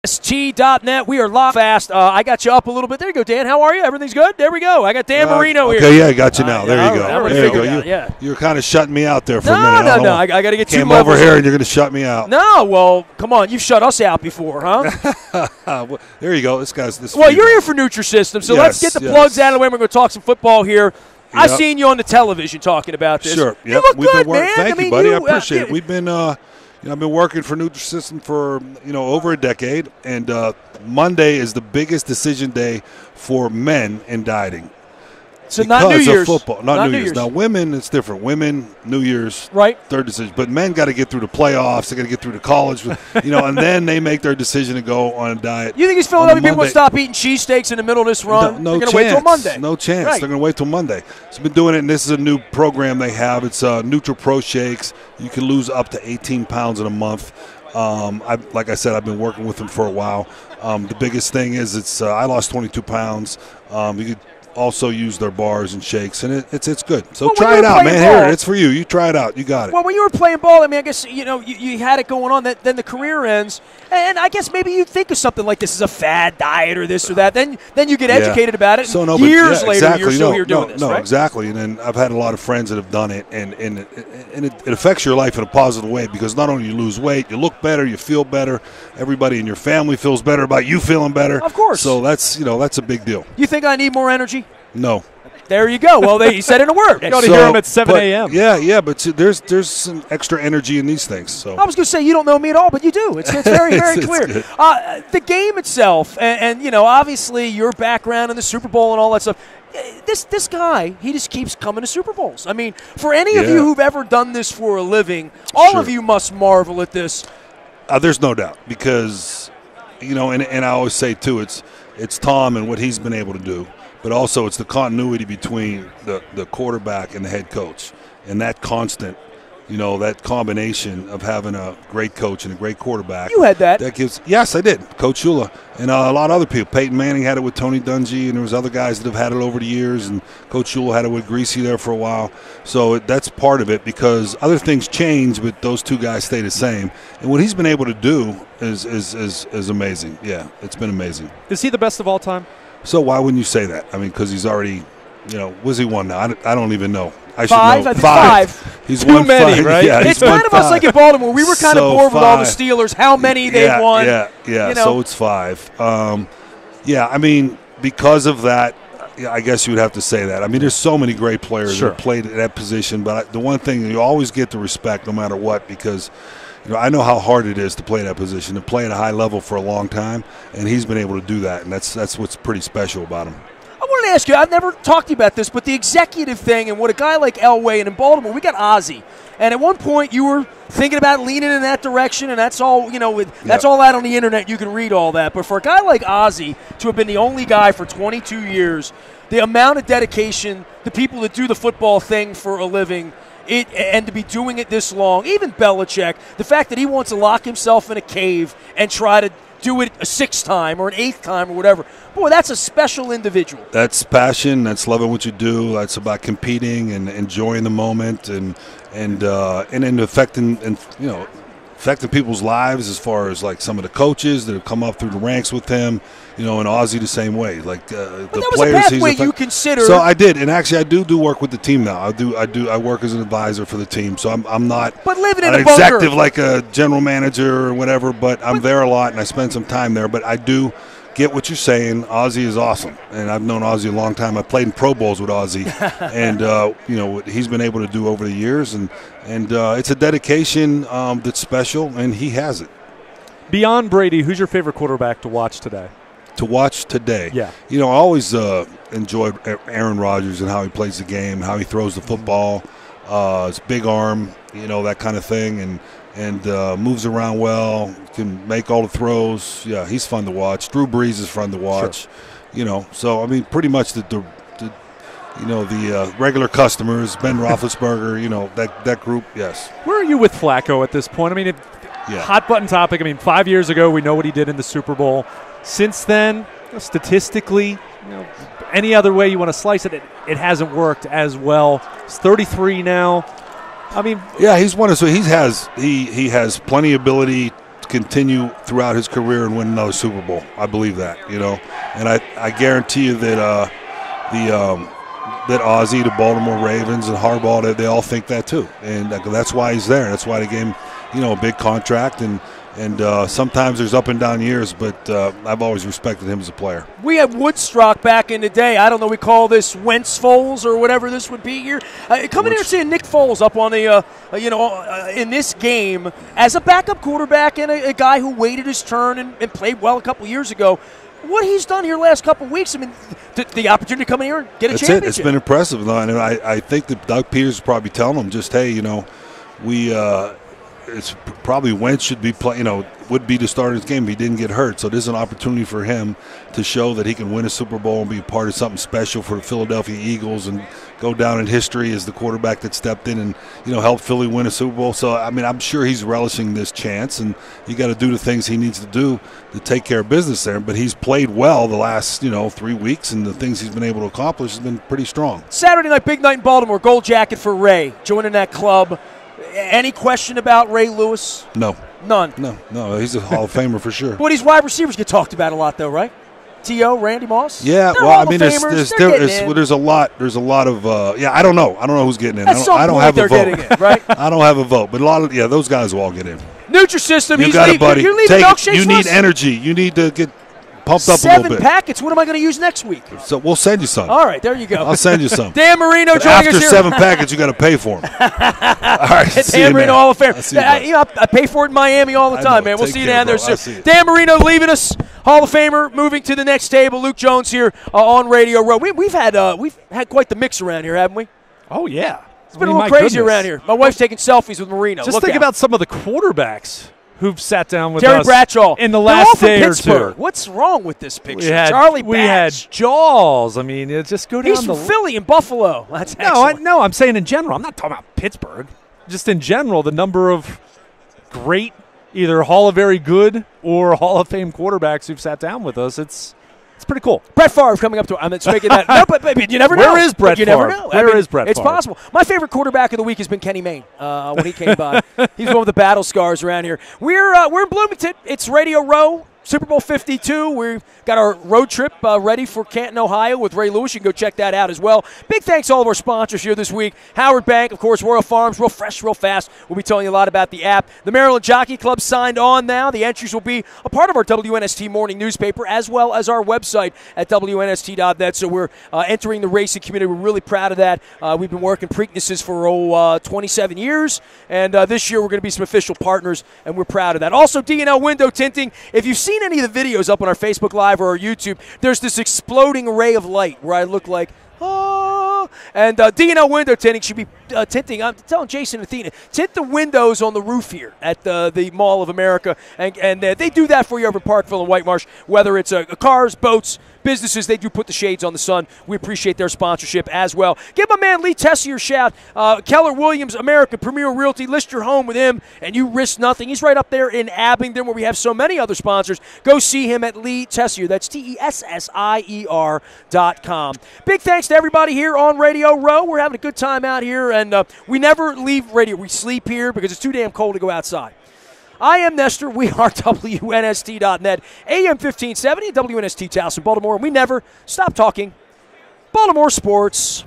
WNST.net. We are live fast. I got you up a little bit. There you go, Dan. How are you? Everything's good? There we go. I got Dan Marino here. Okay, yeah, I got you now. There you go. There you go. You were kind of shutting me out there for a minute. No. I got to get came over here and you're going to shut me out. No, well, come on. You've shut us out before, huh? Well, there you go. This. Well, you're here for Nutrisystem, so let's get the plugs out of the way. We're going to talk some football here. I've seen you on the television talking about this. Sure. You look good, man. Thank you, buddy. I appreciate it. We've been I've been working for Nutrisystem for over a decade, and Monday is the biggest decision day for men in dieting. So not New Year's. Football. Not New Year's. Now, women, it's different. Women, New Year's, right? Third decision. But men got to get through the playoffs. They got to get through the college, and then they make their decision to go on a diet. You think these Philadelphia people will stop eating cheesesteaks in the middle of this run? No They're chance. Wait till Monday. No chance. Right. They're going to wait till Monday. So been doing it, and this is a new program they have. It's NutriPro Shakes. You can lose up to 18 pounds in a month. Like I said, I've been working with them for a while. The biggest thing is I lost 22 pounds. You could also use their bars and shakes, and it's good. So try it out, man. Here, it's for you. You try it out. You got it. Well, when you were playing ball, I mean, I guess you had it going on. Then the career ends, and I guess maybe you think of something like this is a fad diet or this or that. Then you get educated about it. So years later, you're still here doing this, right? Exactly. And then I've had a lot of friends that have done it, and it affects your life in a positive way because not only you lose weight, you look better, you feel better. Everybody in your family feels better about you feeling better. Of course. So that's a big deal. You think I need more energy? No. There you go. Well, he said in a word. You got to hear him at 7 a.m. Yeah, but there's some extra energy in these things. So I was going to say you don't know me at all, but you do. It's very, very clear. The game itself, and obviously your background in the Super Bowl and all that stuff. This guy, he just keeps coming to Super Bowls. I mean, for any of you who've ever done this for a living, all of you must marvel at this. There's no doubt because, and I always say too, it's Tom and what he's been able to do. But also it's the continuity between the quarterback and the head coach. And that constant, that combination of having a great coach and a great quarterback. You had that. Yes, I did. Coach Shula. And a lot of other people. Peyton Manning had it with Tony Dungy, and there was other guys that have had it over the years. And Coach Shula had it with Greasy there for a while. So that's part of it because other things change, but those two guys stay the same. And what he's been able to do is amazing. Yeah, it's been amazing. Is he the best of all time? So why wouldn't you say that? I mean, because he's already, was he one now? I don't even know. I should know. know. Five. He's Too won many, 5. right? Yeah, it's kind of us like in Baltimore. We were kind of bored with all the Steelers, how many they've won. Yeah. So it's 5. I mean, because of that, I guess you would have to say that. I mean, there's so many great players that played at that position, but the one thing, you always get the respect no matter what because – I know how hard it is to play that position, to play at a high level for a long time, and he's been able to do that, and that's what's pretty special about him. I wanted to ask you, I've never talked to you about this, but the executive thing and what a guy like Elway and in Baltimore, we got Ozzie, and at one point you were thinking about leaning in that direction, and that's all, that's all out on the internet. You can read all that, but for a guy like Ozzie to have been the only guy for 22 years, the amount of dedication, the people that do the football thing for a living, and to be doing it this long, even Belichick, the fact that he wants to lock himself in a cave and try to do it a 6th time or an 8th time or whatever. Boy, that's a special individual. That's passion. That's loving what you do. That's about competing and enjoying the moment and affecting people's lives as far as like some of the coaches that have come up through the ranks with him. And Ozzie the same way. Like the players, he's a pathway you consider. So I did, and actually I do work with the team now. I work as an advisor for the team. So I'm not. But living in an a bunker, executive like a general manager or whatever. But I'm there a lot, and I spend some time there. But I do get what you're saying. Ozzie is awesome, and I've known Ozzie a long time. I played in Pro Bowls with Ozzie, and what he's been able to do over the years, and it's a dedication that's special, and he has it. Beyond Brady, who's your favorite quarterback to watch today? Yeah. I always enjoyed Aaron Rodgers and how he plays the game, how he throws the football, his big arm, that kind of thing, and moves around well, can make all the throws. Yeah, he's fun to watch. Drew Brees is fun to watch. Sure. So I mean, pretty much the regular customers, Ben Roethlisberger, that group. Yes. Where are you with Flacco at this point? I mean, hot button topic. I mean, 5 years ago, we know what he did in the Super Bowl. Since then, statistically, any other way you want to slice it, it hasn't worked as well. He's 33 now. I mean, he's one of he has plenty of ability continue throughout his career and win another Super Bowl. I believe that, and I guarantee you that that Ozzie, the Baltimore Ravens, and Harbaugh, they all think that too, and that's why he's there. That's why they gave him, a big contract, and sometimes there's up and down years, but I've always respected him as a player. We had Woodstock back in the day. I don't know, we call this Wentz Foles or whatever this would be here. Coming here and seeing Nick Foles up on the, in this game as a backup quarterback and a guy who waited his turn and played well a couple years ago. What he's done here last couple of weeks, I mean, the opportunity to come in here and get a championship. It's been impressive, and I think that Doug Peters is probably telling him just, hey, it's probably Wentz should be would be the starter of this game if he didn't get hurt. So this is an opportunity for him to show that he can win a Super Bowl and be a part of something special for the Philadelphia Eagles and go down in history as the quarterback that stepped in and helped Philly win a Super Bowl. So I mean, I'm sure he's relishing this chance, and you got to do the things he needs to do to take care of business there. But he's played well the last 3 weeks, and the things he's been able to accomplish has been pretty strong. Saturday night, big night in Baltimore. Gold jacket for Ray joining that club. Any question about Ray Lewis? No. None? No. He's a Hall of Famer for sure. But these wide receivers get talked about a lot, though, right? T.O., Randy Moss? Yeah, well, I mean, there's a lot of, I don't know. I don't know who's getting in. I don't have a vote. Getting in, right? I don't have a vote, but those guys will all get in. Nutrisystem, you're leaving milkshakes. You need energy. You need to get pumped up a little bit. 7 packets. What am I going to use next week? So we'll send you some. All right, there you go. I'll send you some. Dan Marino joining us here. After 7 packets, you got to pay for them. All right, Dan Marino, Hall of Famer. I pay for it in Miami all the time, man. We'll see you down there soon. Dan Marino leaving us. Hall of Famer moving to the next table. Luke Jones here on Radio Row. We've had quite the mix around here, haven't we? Oh yeah, it's been a little crazy around here. My wife's taking selfies with Marino. Just think about some of the quarterbacks who've sat down with Terry us Bradshaw in the last day or two. What's wrong with this picture? Charlie Batch. We had Jaws. I mean, just go down. He's from Philly and Buffalo. That's excellent. No, I'm saying in general. I'm not talking about Pittsburgh. Just in general, the number of great, either Hall of Very Good or Hall of Fame quarterbacks who've sat down with us. It's pretty cool. Brett Favre coming up to I'm making that. No, but you never know. Where is Brett Favre? You never know. Where is Brett Favre? It's possible. My favorite quarterback of the week has been Kenny Mayne when he came by. He's one of the battle scars around here. We're in Bloomington. It's Radio Row. Super Bowl 52. We've got our road trip ready for Canton, Ohio with Ray Lewis. You can go check that out as well. Big thanks to all of our sponsors here this week. Howard Bank, of course, Royal Farms, real fresh, real fast. We'll be telling you a lot about the app. The Maryland Jockey Club signed on now. The entries will be a part of our WNST morning newspaper as well as our website at WNST.net. So we're entering the racing community. We're really proud of that. We've been working Preaknesses for 27 years, and this year we're going to be some official partners, and we're proud of that. Also, D&L Window Tinting. If you've seen any of the videos up on our Facebook Live or our YouTube, there's this exploding ray of light where I look like, oh, and D&L Window Tinting should be tinting. I'm telling Jason and Athena, tint the windows on the roof here at the Mall of America, and they do that for you over in Parkville and White Marsh, whether it's cars, boats, businesses. They do put the shades on the sun. We appreciate their sponsorship as well. Give my man Lee Tessier a shout. Keller Williams, American Premier Realty. List your home with him, and you risk nothing. He's right up there in Abingdon, where we have so many other sponsors. Go see him at Lee Tessier. That's TESSIER.com. Big thanks to everybody here on Radio Row. We're having a good time out here, and we never leave radio. We sleep here because it's too damn cold to go outside. I am Nestor. We are WNST.net, AM 1570, WNST Towson, Baltimore, and we never stop talking Baltimore sports.